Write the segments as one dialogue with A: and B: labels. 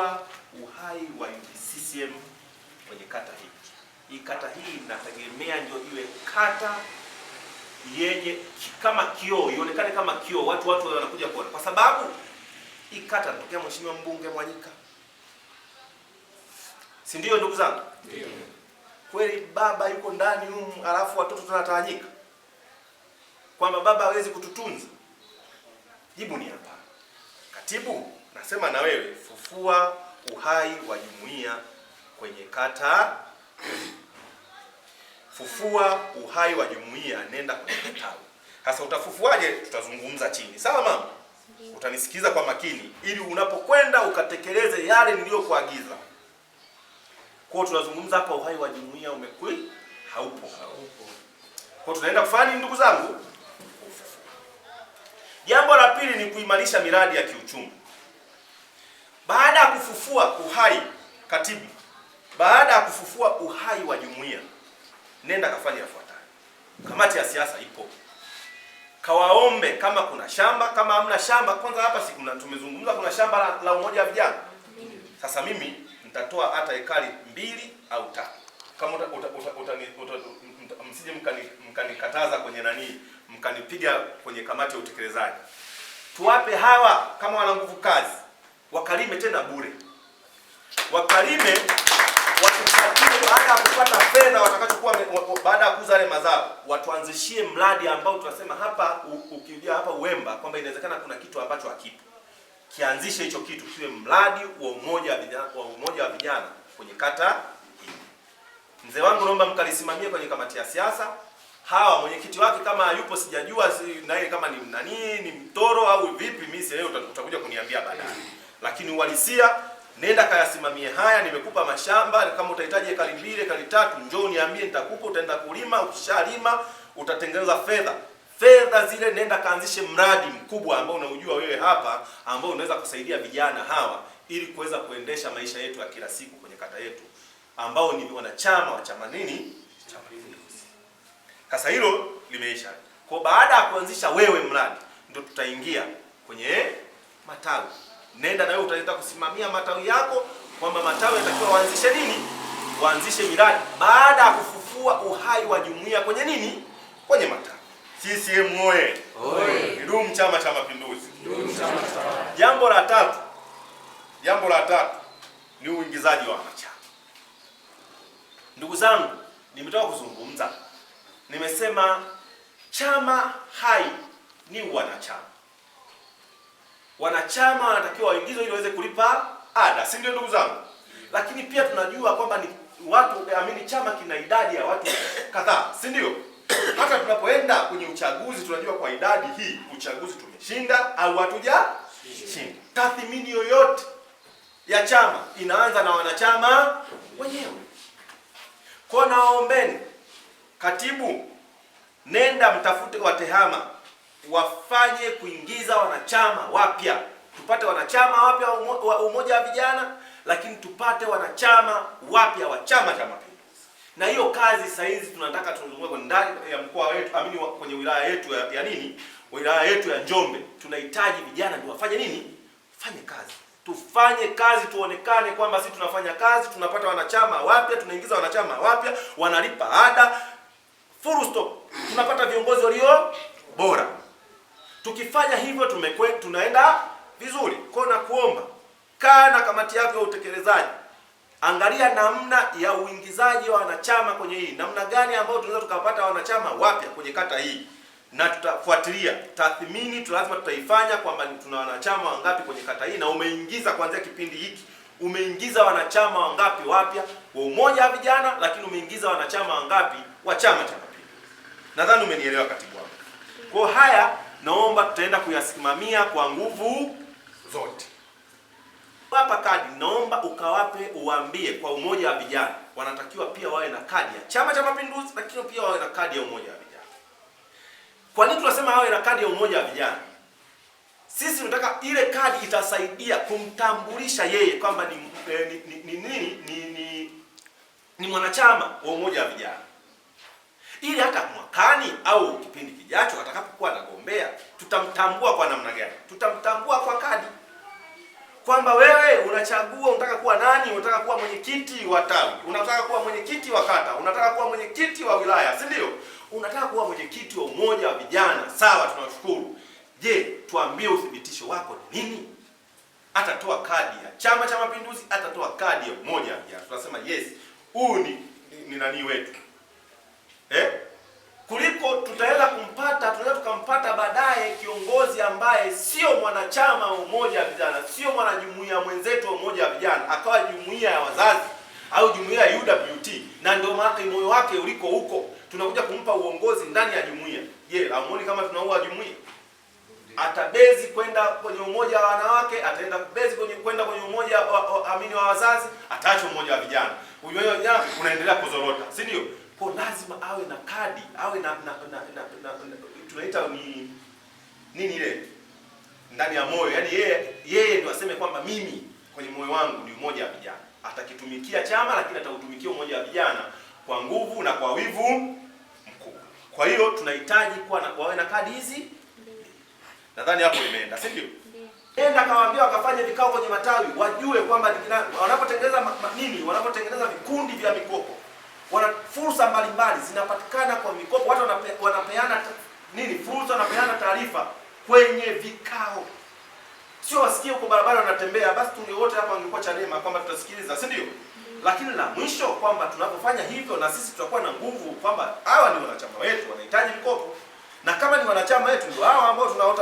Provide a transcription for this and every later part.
A: kufufua uhai wa UVCCM kwenye kata hii. Hii kata hii inategemea ndio iwe kata yenye kama kioo, ionekane kama kioo, watu wanakuja kuona, kwa sababu hii kata inatokea Mheshimiwa Mbunge Mwanyika, si ndio ndugu zangu? Ndio. Kweli baba yuko ndani humu, alafu watoto tunatawanyika kwamba baba hawezi kututunza? Jibu ni hapa. Katibu, nasema na wewe, fufua uhai wa jumuiya kwenye kata. Fufua uhai wa jumuiya, nenda kwenye kata. Sasa utafufuaje? Tutazungumza chini. Sawa mama? Utanisikiza kwa makini ili unapokwenda ukatekeleze yale niliyokuagiza. Kwa tunazungumza hapa uhai wa jumuiya umekwi haupo. Kwa tunaenda kufanya ndugu zangu? Jambo la pili ni kuimarisha miradi ya kiuchumi. Baada ya kufufua uhai, katibu, baada ya kufufua uhai wa jumuiya, nenda kafanya yafuatayo. Kamati ya siasa ipo. Kawaombe kama kuna shamba, kama hamna shamba, kwanza hapa si kuna tumezungumza kuna shamba la umoja wa vijana. Sasa mimi nitatoa hata ekari 2 au 3. Kama msije mkanikataza kwenye nani, mkanipiga kwenye kamati ya utekelezaji. Tuwape hawa kama wana nguvu kazi, wakalime tena bure. Wakalime watupatie, baada ya kupata fedha watakachokuwa baada ya kuuza yale mazao, watuanzishie mradi ambao tunasema hapa ukirudia hapa Uwemba kwamba inawezekana kuna kitu ambacho hakipo. Kianzishe hicho kitu kiwe mradi wa umoja wa vijana kwenye kata hii. Mzee wangu naomba mkalisimamie kwenye kamati ya siasa. Hawa mwenyekiti wake kama yupo sijajua, naye kama ni nani, ni mtoro au vipi, mimi si leo utakuja kuniambia baadaye. Lakini uhalisia, nenda kayasimamie haya. Nimekupa mashamba, kama utahitaji ekari 2, ekari 3, njoo niambie, nitakupa, utaenda kulima. Ukishalima utatengeneza fedha. Fedha zile nenda kaanzishe mradi mkubwa ambao unaujua wewe hapa, ambao unaweza kusaidia vijana hawa ili kuweza kuendesha maisha yetu ya kila siku kwenye kata yetu, ambao ni wanachama wa chama nini? Chama hili. Sasa hilo limeisha. Kwa baada ya kuanzisha wewe mradi, ndio tutaingia kwenye matawi. Nenda na wewe utaenda kusimamia matawi yako, kwamba matawi yatakiwa waanzishe nini? Waanzishe miradi baada ya kufufua uhai wa jumuiya kwenye nini? Kwenye matawi. CCM oye! Idumu Chama cha Mapinduzi! Jambo la tatu ni uingizaji wa wanachama. Ndugu zangu, nimetoka kuzungumza. Nimesema chama hai ni wanachama. Wanachama wanatakiwa waingizwe ili waweze kulipa ada, si ndio ndugu zangu? Lakini pia tunajua kwamba ni watu chama kina idadi ya watu kadhaa, si ndio? Hata tunapoenda kwenye uchaguzi tunajua kwa idadi hii uchaguzi tumeshinda au hatujashinda. Tathmini yoyote ya chama inaanza na wanachama wenyewe. Kwa naombeni, katibu, nenda mtafute watehama wafanye kuingiza wanachama wapya. Tupate wanachama wapya wa umoja wa vijana, lakini tupate wanachama wapya wa Chama cha Mapinduzi. Na hiyo kazi sasa hizi tunataka tuzungue kwa ndani ya mkoa wetu, kwenye wilaya yetu ya nini? Wilaya yetu ya Njombe. Tunahitaji vijana ndio wafanye nini? Fanye kazi. Tufanye kazi, tuonekane kwamba sisi tunafanya kazi, tunapata wanachama wapya, tunaingiza wanachama wapya, wanalipa ada. Full stop. Tunapata viongozi walio bora. Tukifanya hivyo tunaenda vizuri. Kwa na kuomba, kaa na kamati yako ya utekelezaji. Angalia namna ya uingizaji wa wanachama kwenye hii. Namna gani ambayo tunaweza tukapata wanachama wapya kwenye kata hii. Na tutafuatilia. Tathmini lazima tutaifanya kwamba tuna wanachama wangapi kwenye kata hii, na umeingiza kuanzia kipindi hiki. Umeingiza wanachama wangapi wapya wa umoja wa vijana, lakini umeingiza wanachama wangapi wa Chama cha Mapinduzi. Nadhani umenielewa katibu wangu. Kwa haya naomba tutaenda kuyasimamia kwa nguvu zote. Hapa kadi naomba ukawape, uambie kwa umoja wa vijana wanatakiwa pia wawe na kadi ya Chama cha Mapinduzi, lakini pia wawe na kadi ya umoja wa vijana. Kwa nini tunasema wawe na kadi ya umoja wa vijana? Sisi tunataka ile kadi itasaidia kumtambulisha yeye kwamba ni mwanachama wa umoja wa vijana. Ili hata mwakani au kipindi kijacho atakapokuwa anagombea, tutamtambua kwa namna gani? Tutamtambua kwa kadi. kwamba wewe unachagua unataka kuwa nani, unataka kuwa mwenyekiti wa tawi, unataka kuwa mwenyekiti wa kata, unataka kuwa mwenyekiti wa wilaya, si ndio? Unataka kuwa mwenyekiti wa umoja wa vijana. Sawa, tunashukuru. Je, tuambie uthibitisho wako ni nini? Atatoa kadi ya Chama cha Mapinduzi, atatoa kadi ya umoja wa vijana. Tunasema yes, huu ni nani wetu. Kuliko tunaweza tukampata baadaye kiongozi ambaye sio mwanachama wa umoja wa vijana, sio mwanajumuiya mwenzetu wa umoja wa vijana, akawa jumuiya ya wazazi au jumuiya ya UWT, na ndio maana moyo wake uliko huko. Tunakuja kumpa uongozi ndani ya jumuiya. Je, hamuoni kama tunaua jumuiya? Atabezi kwenda kwenye umoja wa wanawake, ataenda kubezi kwenda kwenye umoja wa wazazi, ataacha umoja wa vijana. Umoja wa vijana unaendelea kuzorota, si ndio? Kwa lazima awe na kadi, awe na tunaita ni nini ile ndani ya moyo. Yaani yeye ndio aseme kwamba mimi kwenye moyo wangu ni umoja wa vijana. Atakitumikia chama, lakini atautumikia umoja wa vijana kwa nguvu na kwa wivu mkubwa. Kwa hiyo tunahitaji wawe na kadi hizi. Nadhani hapo imeenda, si ndio? Nenda kawaambia wakafanye vikao kwenye matawi, wajue kwamba wanapotengeneza vikundi vya mikopo, wana fursa mbalimbali zinapatikana kwa mikopo. Watu wanapeana fursa, wanapeana taarifa kwenye vikao. Sio wasikie huko barabara wanatembea, basi tunge wote hapa wangekuwa Chadema kwamba tutasikiliza, si ndio? Lakini la mwisho kwamba tunapofanya hivyo na sisi tutakuwa na nguvu kwamba hawa ni wanachama wetu, wanahitaji mikopo. Na kama ni wanachama wetu ndio hawa ambao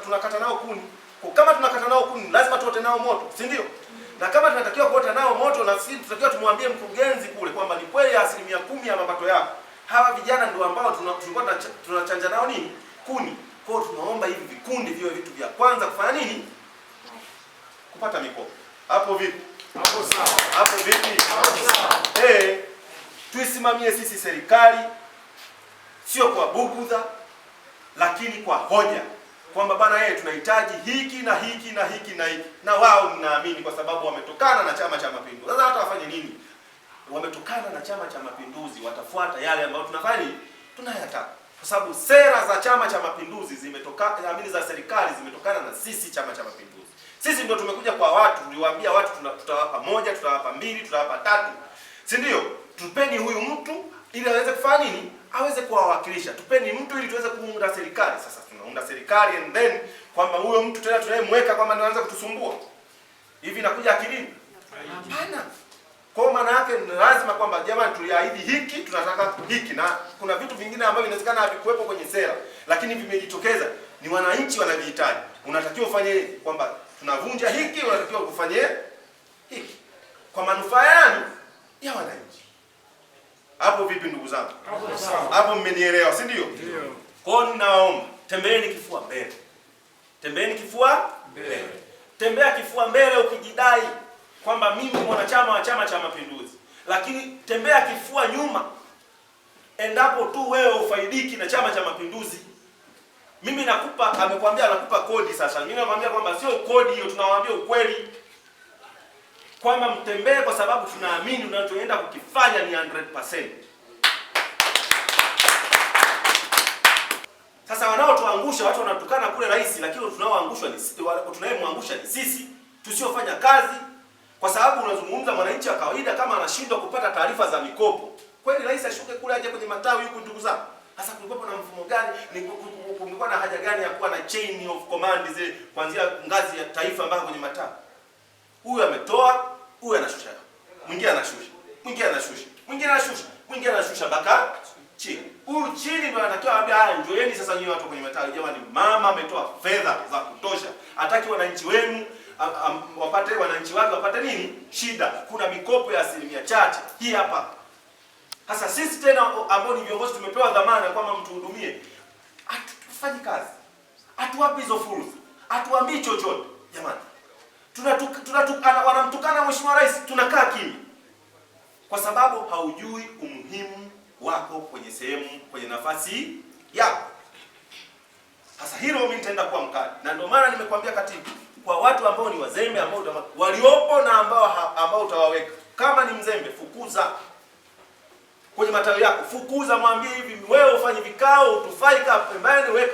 A: tunakata nao kuni. Kama tunakata nao kuni, lazima tuote nao moto, si ndio? Na kama tunatakiwa kuota nao moto, na sisi tutakiwa tumwambie mkurugenzi kule kwamba ni kweli 10% ya mapato yako hawa vijana ndio ambao tulikuwa tunachanja nao kuni. Kwa hiyo tunaomba hivi vikundi viwe vitu vya kwanza kufanya kupata mikopo. Hapo vipi? Hapo sawa. Hapo vipi? Hapo sawa. Tuisimamie sisi serikali sio kwa bugudha, lakini kwa hoja kwamba bana tunahitaji hiki na hiki na hiki na hiki. Na wao ninaamini kwa sababu wametokana na Chama cha Mapinduzi. Sasa hata wafanye nini? Wametokana na Chama cha Mapinduzi, watafuata yale ambayo tunayataka. Kwa sababu sera za Chama cha Mapinduzi za serikali zimetokana na sisi Chama cha Mapinduzi. Sisi ndio tumekuja kwa watu, tuliwaambia watu tutawapa 1, tutawapa 2, tutawapa 3. Si ndio? Tupeni huyu mtu ili aweze kufanya aweze kuwawakilisha. Tupeni mtu ili tuweze kuunda serikali. Sasa tunaunda serikali and then kwamba huyo mtu tena tunayemweka kwamba anaanza kutusumbua. Hivi inakuja akilini? Hapana. Kwa maana yake ni lazima kwamba jamani, tuliahidi hiki, tunataka hiki, na kuna vitu vingine ambavyo inawezekana havikuwepo kwenye sera lakini vimejitokeza, ni wananchi wanavihitaji. Unatakiwa ufanye kwamba tunavunja hiki, unatakiwa kufanye hiki kwa manufaa ya wananchi. Hapo vipi ndugu zangu? Hapo mmenielewa, si ndio? Ndio. Kwa hiyo ninawaomba, tembeeni kifua mbele. Tembeeni kifua mbele. Tembea kifua mbele ukijidai kwamba mimi mwanachama wa Chama cha Mapinduzi. Lakini tembea kifua nyuma endapo tu wewe ufaidiki na Chama cha Mapinduzi. Mimi amekwambia anakupa kodi sasa. Mimi namwambia kwamba sio kodi hiyo, tunawaambia ukweli. Kwamba mtembee kwa sababu tunaamini unachoenda kukifanya ni 100%. Sasa wanaotuangusha, watu wanatukana kule rais, lakini tunayemwangusha ni sisi tusiofanya kazi. Kwa sababu unazungumza mwananchi wa kawaida kama anashindwa kupata taarifa za mikopo. Kweli rais ashuke kule aje kwenye matawi huku ndugu zangu? Sasa kulikuwa na mfumo gani? Kulikuwa na haja gani ya kuwa na chain of command zile kuanzia ngazi ya taifa mpaka kwenye matawi? Huyu ametoa, huyu anashusha. Mwingine anashusha. Mwingine anashusha. Mwingine anashusha. Mwingine anashusha mpaka chini. Huyu chini ndio anatakiwa aambia njoeni sasa nyinyi watu kwenye matawi. Jamani, mama ametoa fedha za kutosha. Hataki wananchi wenu wananchi wake wapate shida. Kuna mikopo ya 1% hii hapa. Sasa sisi tena ambao ni viongozi tumepewa dhamana kwamba mtuhudumie. Hatufanyi kazi. Hatuwapi hizo fursa. Hatuambii chochote. Jamani, wanamtukana Mheshimiwa Rais, tunakaa kimya. Kwa sababu haujui umuhimu wako kwenye nafasi yako. Sasa hilo mimi nitaenda kuwa mkali. Na ndio maana nimekuambia katibu, kwa watu ambao ni wazembe ambao waliopo na ambao utawaweka. Kama ni mzembe, fukuza kwenye matawi yako. Fukuza, mwambie hivi, wewe ufanye vikao, utufai pembeni, weka.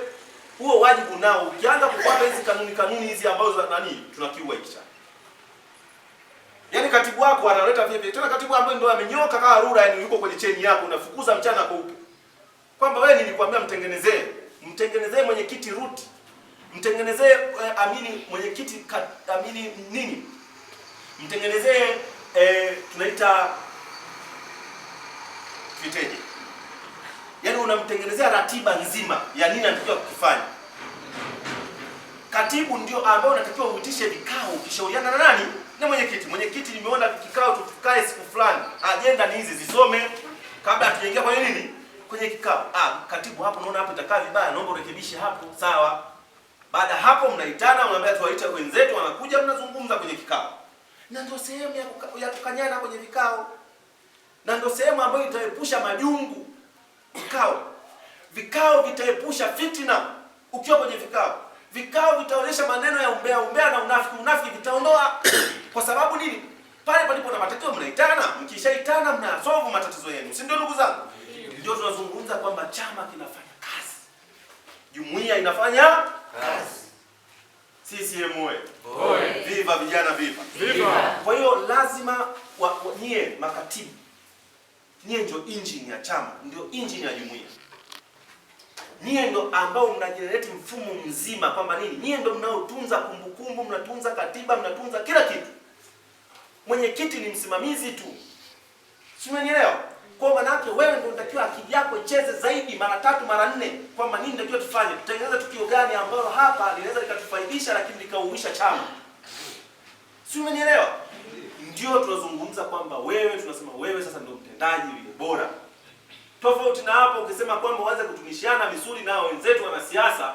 A: Huo wajibu nao. Ukianza kufuata hizi kanuni hizi ambazo tunakiua hiki. Yaani katibu wako analeta vipi? Tena katibu ambaye ndio amenyoka kama rura, yani yuko kwenye cheni yako, unafukuza mchana kweupe. Kwamba wewe nilikwambia mtengenezee mwenyekiti route. Mtengenezee mwenyekiti nini? Mtengenezee tunaita viteje. Yaani unamtengenezea ratiba nzima ya nini anatakiwa kufanya. Katibu ndio ambao unatakiwa uitishe vikao ukishauriana na nani? Na mwenyekiti. Mwenyekiti, nimeona kikao tukae siku fulani. Ajenda ni hizi, zisome kabla tujaingia kwenye nini? Kwenye kikao. Katibu, hapo naona hapo itakaa vibaya, naomba urekebishe hapo. Sawa. Baada hapo mnaitana, mnaambia tuwaite wenzetu, wanakuja mnazungumza kwenye kikao. Na ndio sehemu ya kukanyana kwenye vikao. Na ndio sehemu ambayo itaepusha majungu. Vikao vitaepusha fitina ukiwa kwenye vikao. Vikao vitaonesha maneno ya umbea na unafiki vitaondoa. Kwa sababu nini? Pale palipo na matatizo mnaitana, mkishaitana mnasolve matatizo yenu. Si ndio ndugu zangu? Ndio tunazungumza kwamba chama kinafanya kazi. Jumuiya inafanya kazi. CCM oye! Viva vijana, viva! Kwa hiyo lazima nyie makatibu, nyie ndio engine ya chama, ndio engine ya jumuiya. Nyie ndio ambao mnajenerate mfumo mzima kwamba nini? Nyie ndio mnaotunza kumbukumbu, mnatunza katiba, mnatunza kila kitu. Mwenyekiti ni msimamizi tu. Si umenielewa? Kwa maana yake wewe ndio unatakiwa akili yako icheze zaidi mara 3 mara 4 kwamba nini ndio tufanye. Tutengeneze tukio gani ambalo hapa linaweza likatufaidisha lakini likauisha chama. Si umenielewa? Ndio tunazungumza kwamba wewe, tunasema wewe sasa ndio mtendaji bora. Tofauti na hapo ukisema kwamba uanze kutunishiana misuli na wenzetu wana siasa,